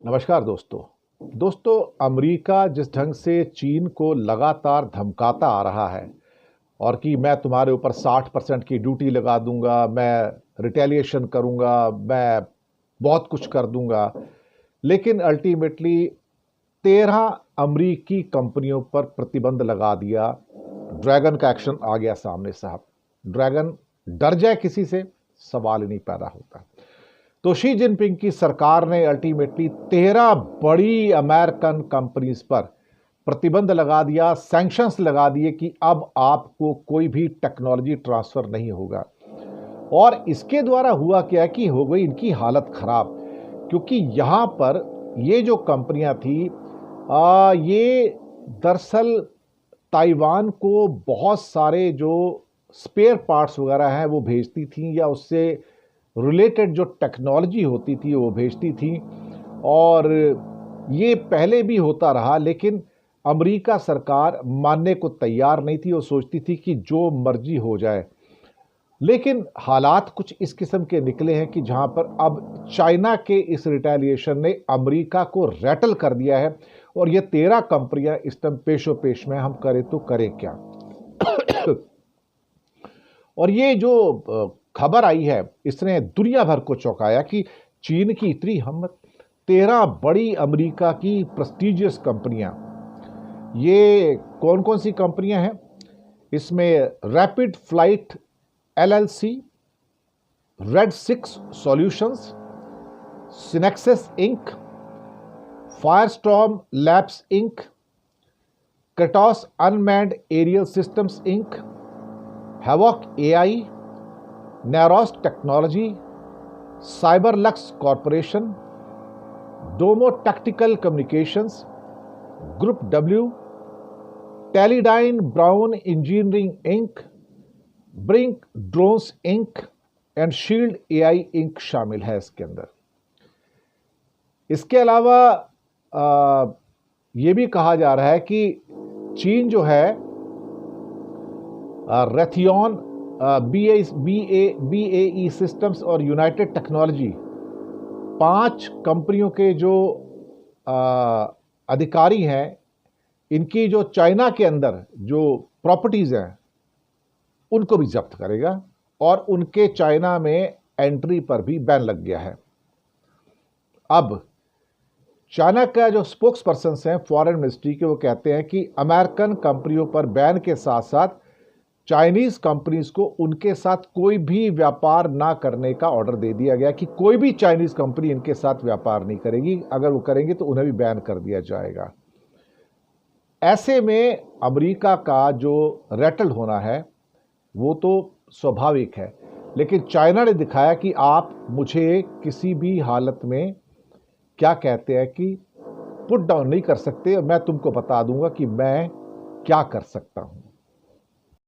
नमस्कार दोस्तों। दोस्तों, अमेरिका जिस ढंग से चीन को लगातार धमकाता आ रहा है और कि मैं तुम्हारे ऊपर 60% की ड्यूटी लगा दूंगा, मैं रिटेलिएशन करूंगा, मैं बहुत कुछ कर दूंगा, लेकिन अल्टीमेटली 13 अमेरिकी कंपनियों पर प्रतिबंध लगा दिया। ड्रैगन का एक्शन आ गया सामने साहब। ड्रैगन डर जाए किसी से, सवाल ही नहीं पैदा होता। तो शी जिनपिंग की सरकार ने अल्टीमेटली 13 बड़ी अमेरिकन कंपनीज पर प्रतिबंध लगा दिया, सैंक्शंस लगा दिए कि अब आपको कोई भी टेक्नोलॉजी ट्रांसफर नहीं होगा। और इसके द्वारा हुआ क्या कि हो गई इनकी हालत खराब, क्योंकि यहां पर ये जो कंपनियां थी ये दरअसल ताइवान को बहुत सारे जो स्पेयर पार्ट्स वगैरह हैं वो भेजती थी, या उससे रिलेटेड जो टेक्नोलॉजी होती थी वो भेजती थी। और ये पहले भी होता रहा, लेकिन अमेरिका सरकार मानने को तैयार नहीं थी। वो सोचती थी कि जो मर्जी हो जाए। लेकिन हालात कुछ इस किस्म के निकले हैं कि जहां पर अब चाइना के इस रिटेलिएशन ने अमेरिका को रैटल कर दिया है। और ये 13 कंपनियां इस टाइम पेशो पेश में, हम करें तो करें क्या। और ये जो खबर आई है इसने दुनिया भर को चौंकाया कि चीन की इतनी हिम्मत। 13 बड़ी अमेरिका की प्रेस्टिजियस कंपनियां, ये कौन कौन सी कंपनियां हैं? इसमें Rapid Flight LLC, Red 6 Solutions, Synexxus Inc, Firestorm Labs Inc, Kratos Unmanned Aerial Systems Inc, Havoc AI, Neros Technology, CyberLux Corporation, Domo Tactical Communications, Group W, Teledyne Brown Engineering Inc, Brinc Drones Inc and Shield AI Inc शामिल है इसके अंदर। इसके अलावा यह भी कहा जा रहा है कि चीन जो है रेथियन, BAE सिस्टम्स और यूनाइटेड टेक्नोलॉजी, 5 कंपनियों के जो अधिकारी हैं, इनकी जो चाइना के अंदर जो प्रॉपर्टीज हैं उनको भी जब्त करेगा और उनके चाइना में एंट्री पर भी बैन लग गया है। अब चाइना का जो स्पोक्स पर्सन हैं फॉरेन मिनिस्ट्री के, वो कहते हैं कि अमेरिकन कंपनियों पर बैन के साथ साथ चाइनीज कंपनीज को उनके साथ कोई भी व्यापार ना करने का ऑर्डर दे दिया गया कि कोई भी चाइनीज कंपनी इनके साथ व्यापार नहीं करेगी। अगर वो करेंगे तो उन्हें भी बैन कर दिया जाएगा। ऐसे में अमेरिका का जो रैटल होना है वो तो स्वाभाविक है, लेकिन चाइना ने दिखाया कि आप मुझे किसी भी हालत में, क्या कहते हैं कि, पुट डाउन नहीं कर सकते। मैं तुमको बता दूंगा कि मैं क्या कर सकता हूं।